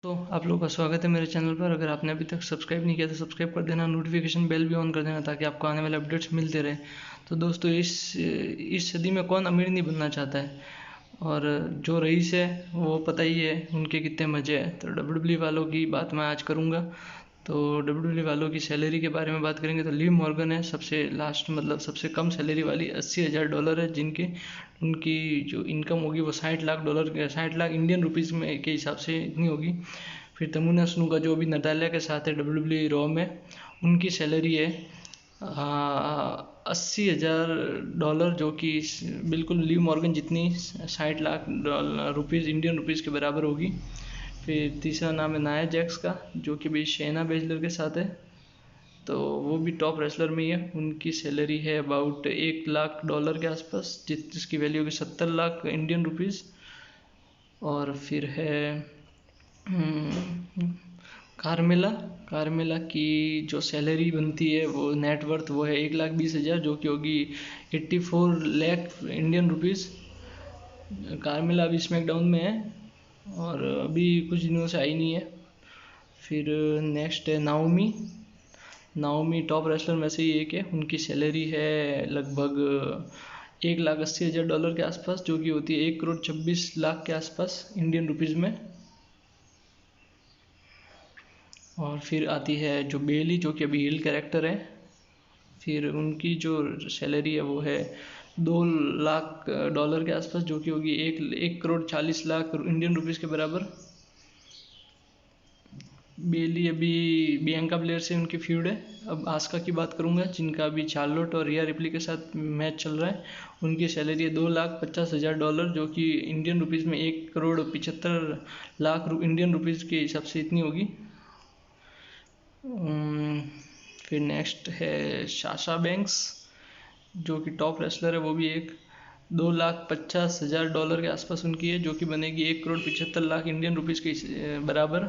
तो आप लोगों का स्वागत है मेरे चैनल पर। अगर आपने अभी तक सब्सक्राइब नहीं किया तो सब्सक्राइब कर देना, नोटिफिकेशन बेल भी ऑन कर देना ताकि आपको आने वाले अपडेट्स मिलते रहे। तो दोस्तों, इस सदी में कौन अमीर नहीं बनना चाहता है, और जो रईस है वो पता ही है उनके कितने मज़े हैं। तो डब्ल्यूडब्ल्यू वालों की बात मैं आज करूँगा। तो डब्ल्यूडब्ल्यू वालों की सैलरी के बारे में बात करेंगे तो लिव मॉर्गन है सबसे लास्ट, मतलब सबसे कम सैलरी वाली, $80,000 है जिनकी उनकी जो इनकम होगी वो $60 लाख के 60 लाख इंडियन रुपीज़ में के हिसाब से इतनी होगी। फिर तमुन्ना स्नुका जो अभी नटालिया के साथ है डब्ल्यूडब्ल्यू रॉ में, उनकी सैलरी है $80,000, जो कि बिल्कुल लिव मॉर्गन जितनी, 60 लाख रुपीज़ इंडियन रुपीज़ के बराबर होगी। फिर तीसरा नाम है नाया जैक्स का, जो कि भी शेना बेजलर के साथ है, तो वो भी टॉप रेसलर में ही है। उनकी सैलरी है अबाउट $1 लाख के आसपास, जिसकी वैल्यू होगी 70 लाख इंडियन रुपीज़। और फिर है कार्मेला कार्मेला की जो सैलरी बनती है वो नेटवर्थ वो है 1,20,000, जो कि होगी 84 लाख इंडियन रुपीज़। कार्मेला अभी स्मैकडाउन में है और अभी कुछ दिनों से आई नहीं है। फिर नेक्स्ट है नाओमी। नाओमी टॉप रेसलर में से ही एक है। उनकी सैलरी है लगभग $1,80,000 के आसपास, जो कि होती है 1,26,00,000 के आसपास इंडियन रुपीज़ में। और फिर आती है जो बेली, जो कि अभी हील कैरेक्टर है। फिर उनकी जो सैलरी है वो है $2 लाख के आसपास, जो कि होगी 1,40,00,000 इंडियन रुपीज़ के बराबर। बेली अभी बियंका ब्लेयर से उनकी फ्यूड है। अब आस्का की बात करूंगा, जिनका अभी चार्लोट और रिया रिप्ली के साथ मैच चल रहा है। उनकी सैलरी है $2,50,000, जो कि इंडियन रुपीज़ में 1,75,00,000 इंडियन रुपीज़ के हिसाब से इतनी होगी। फिर नेक्स्ट है साशा बैंक्स, जो कि टॉप रेसलर है। वो भी $2,50,000 के आसपास उनकी है, जो कि बनेगी 1,75,00,000 इंडियन रुपीज़ के बराबर।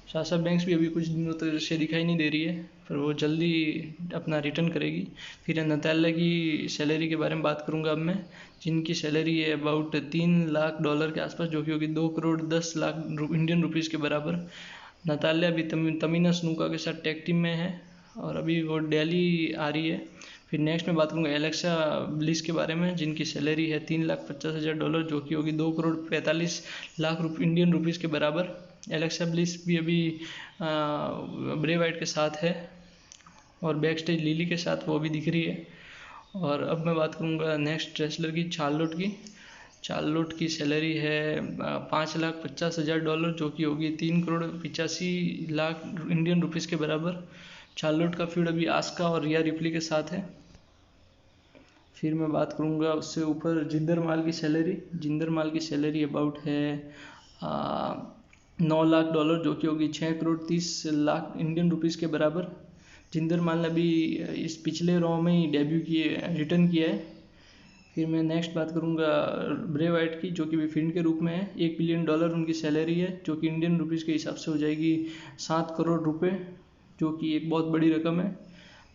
साशा बैंक्स भी अभी कुछ दिनों तक से दिखाई नहीं दे रही है, पर वो जल्दी अपना रिटर्न करेगी। फिर नतालिया की सैलरी के बारे में बात करूंगा अब मैं, जिनकी सैलरी है अबाउट $3,00,000 के आसपास, जो कि होगी 2,10,00,000 इंडियन रुपीज़ के बराबर। नतालिया भी तमीना स्नुका के साथ टैग टीम में है और अभी वो दिल्ली आ रही है। फिर नेक्स्ट में बात करूँगा एलेक्सा ब्लिस के बारे में, जिनकी सैलरी है $3,50,000, जो कि होगी 2,45,00,000 इंडियन रुपीज़ के बराबर। एलेक्सा ब्लिस भी अभी ब्रे वाइट के साथ है और बैक स्टेज लिली के साथ वो भी दिख रही है। और अब मैं बात करूँगा नेक्स्ट रेसलर की, चार्लोट की। चार्लोट की सैलरी है $5,50,000, जो कि होगी 3,85,00,000 इंडियन रुपीज़ के बराबर। चार्लोट का फीड अभी आस्का और रिया रिप्ली के साथ है। फिर मैं बात करूँगा उससे ऊपर जिंदर माल की सैलरी। जिंदर माल की सैलरी अबाउट है $9,00,000, जो कि होगी 6,30,00,000 इंडियन रुपीज़ के बराबर। जिंदर माल ने अभी इस पिछले रॉ में ही डेब्यू किए, रिटर्न किया है। फिर मैं नेक्स्ट बात करूँगा ब्रे वाइट की, जो कि भी फिल्म के रूप में है। $1 बिलियन उनकी सैलरी है, जो कि इंडियन रुपीज़ के हिसाब से हो जाएगी 7 करोड़ रुपए, जो कि एक बहुत बड़ी रकम है।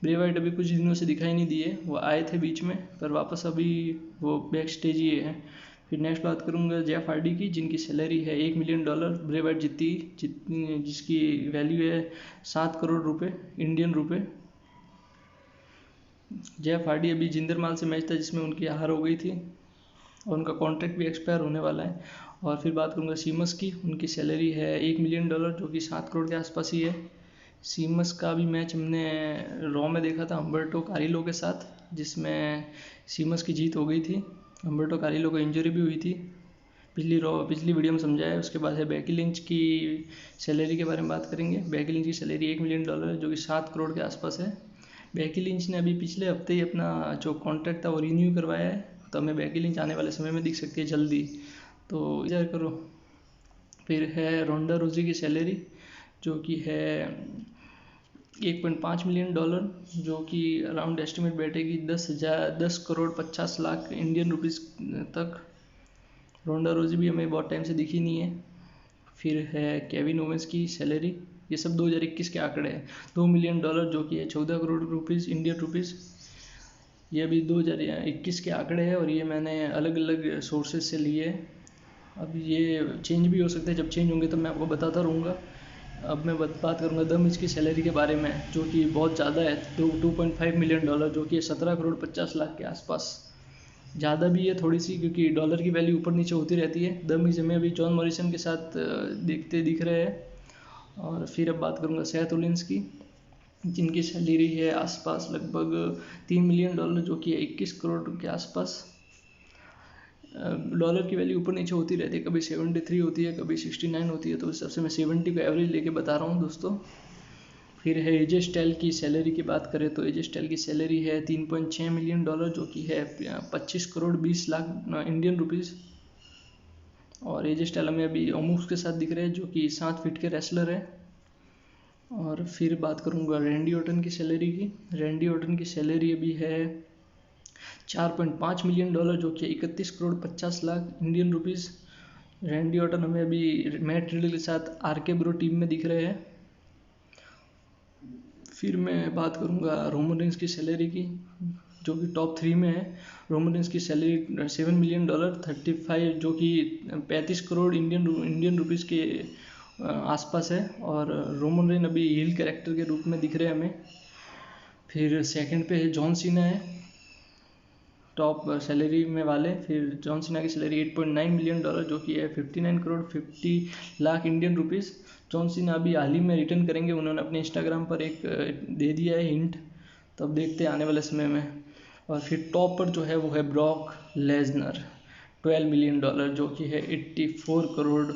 ब्रे वाइट अभी कुछ दिनों से दिखाई नहीं दिए, वो आए थे बीच में पर वापस अभी वो बैक स्टेज ही है। फिर नेक्स्ट बात करूँगा जेफ हार्डी की, जिनकी सैलरी है $1 मिलियन ब्रे वाइट जितनी जिसकी वैल्यू है 7 करोड़ रुपए इंडियन रुपए। जेफ हार्डी अभी जिंदर माल से मैच था जिसमें उनकी हार हो गई थी और उनका कॉन्ट्रैक्ट भी एक्सपायर होने वाला है। और फिर बात करूँगा सीमस की, उनकी सैलरी है $1 मिलियन, जो कि 7 करोड़ के आसपास ही है। सीमस का भी मैच हमने रॉ में देखा था हम्बर्टो कारिलो के साथ, जिसमें सीमस की जीत हो गई थी। हम्बर्टो कारिलो को इंजरी भी हुई थी, पिछली वीडियो में समझाया है। उसके बाद है बेकी लिंच की सैलरी के बारे में बात करेंगे। बेकी लिंच की सैलरी $1 मिलियन है, जो कि 7 करोड़ के आसपास है। बेकी लिंच ने अभी पिछले हफ्ते ही अपना जो कॉन्ट्रैक्ट था वो रिन्यू करवाया है, तो हमें बेकी लिंच आने वाले समय में दिख सकती है जल्दी, तो इंतजार करो। फिर है रोंडा रोजी की सैलरी, जो कि है $1.5 मिलियन, जो कि अराउंड एस्टिमेट बैठेगी 10,50,00,000 इंडियन रुपीज़ तक। रोंडा रोजी भी हमें बहुत टाइम से दिखी नहीं है। फिर है केविन ओवेंस की सैलरी, ये सब 2021 के आंकड़े हैं। $2 मिलियन, जो कि है 14 करोड़ रुपीज़ इंडियन रुपीज़। ये अभी 2021 के आंकड़े हैं और ये मैंने अलग अलग सोर्सेज से लिए। अब ये चेंज भी हो सकते हैं, जब चेंज होंगे तो मैं आपको बताता रहूँगा। अब मैं बात करूँगा द मिच की सैलरी के बारे में, जो कि बहुत ज़्यादा है, 2.5 मिलियन डॉलर, जो कि 17 करोड़ 50 लाख के आसपास। ज़्यादा भी है थोड़ी सी, क्योंकि डॉलर की वैल्यू ऊपर नीचे होती रहती है। द मिच में अभी जॉन मॉरिसन के साथ दिख रहे हैं। और फिर अब बात करूँगा सेथ रोलिंस की, जिनकी सैलरी है आसपास लगभग 3 मिलियन डॉलर, जो कि 21 करोड़ के आसपास। डॉलर की वैल्यू ऊपर नीचे होती रहती है, कभी 73 होती है, कभी 69 होती है, तो उस हिसाब से मैं 70 का एवरेज लेके बता रहा हूँ दोस्तों। फिर है एजे स्टाइल की सैलरी की बात करें तो एजे स्टाइल की सैलरी है 3.6 मिलियन डॉलर, जो कि है 25 करोड़ 20 लाख इंडियन रुपीज़। और एजे स्टाइल हमें अभी ओमूस के साथ दिख रहे हैं, जो कि 7 फीट के रेसलर है। और फिर बात करूँगा रैंडी ऑर्टन की सैलरी की। रैंडी ऑर्टन की सैलरी अभी है 4.5 मिलियन डॉलर, जो कि 31 crore 50 lakh Indian rupees. Randy Orton हमें अभी मैट रिडल के साथ आरके ब्रो टीम में दिख रहे हैं। फिर मैं बात करूँगा रोमन रेंस की सैलरी की, जो कि टॉप 3 में है। रोमन रेंस की सैलरी 7 मिलियन डॉलर 35, जो कि 35 करोड़ इंडियन रुपीज़ के आसपास है। और रोमन रेन अभी हील कैरेक्टर के रूप में दिख रहे हैं हमें। फिर सेकंड पे है जॉन सीना है टॉप सैलरी में वाले। फिर जॉन सीना की सैलरी 8.9 मिलियन डॉलर, जो कि है 59 crore 50 lakh Indian rupees. John Cena अभी हाल ही में रिटर्न करेंगे, उन्होंने अपने इंस्टाग्राम पर एक दे दिया है हिंट, तो अब देखते हैं आने वाले समय में। और फिर टॉप पर जो है वो है ब्रॉक लेजनर 12 मिलियन डॉलर, जो कि है 84 करोड़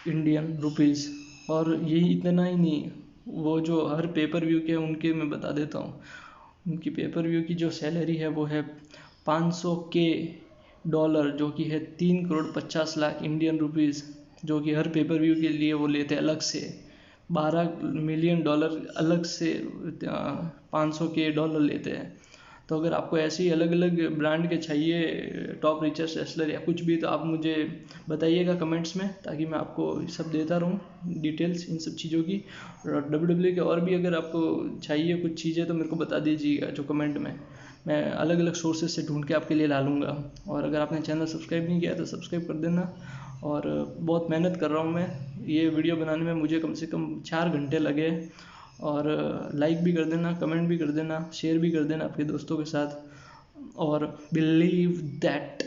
इंडियन रुपीज़। और यही इतना ही नहीं, वो जो हर पेपर व्यू के उनके मैं बता देता हूँ। उनकी पेपर व्यू की जो सैलरी है वो है 500K डॉलर, जो कि है 3 करोड़ 50 लाख इंडियन रुपीज़, जो कि हर पेपर व्यू के लिए वो लेते हैं अलग से 12 मिलियन डॉलर अलग से 500K डॉलर लेते हैं। तो अगर आपको ऐसे ही अलग अलग ब्रांड के चाहिए टॉप रिचर्स रेसलर या कुछ भी, तो आप मुझे बताइएगा कमेंट्स में, ताकि मैं आपको सब देता रहूँ डिटेल्स इन सब चीज़ों की। और WWE के और भी अगर आपको चाहिए कुछ चीज़ें तो मेरे को बता दीजिएगा जो कमेंट में, मैं अलग अलग सोर्सेज से ढूंढ के आपके लिए ला लूँगा। और अगर आपने चैनल सब्सक्राइब नहीं किया तो सब्सक्राइब कर देना। और बहुत मेहनत कर रहा हूँ मैं, ये वीडियो बनाने में मुझे कम से कम 4 घंटे लगे। और लाइक भी कर देना, कमेंट भी कर देना, शेयर भी कर देना आपके दोस्तों के साथ। और बिलीव दैट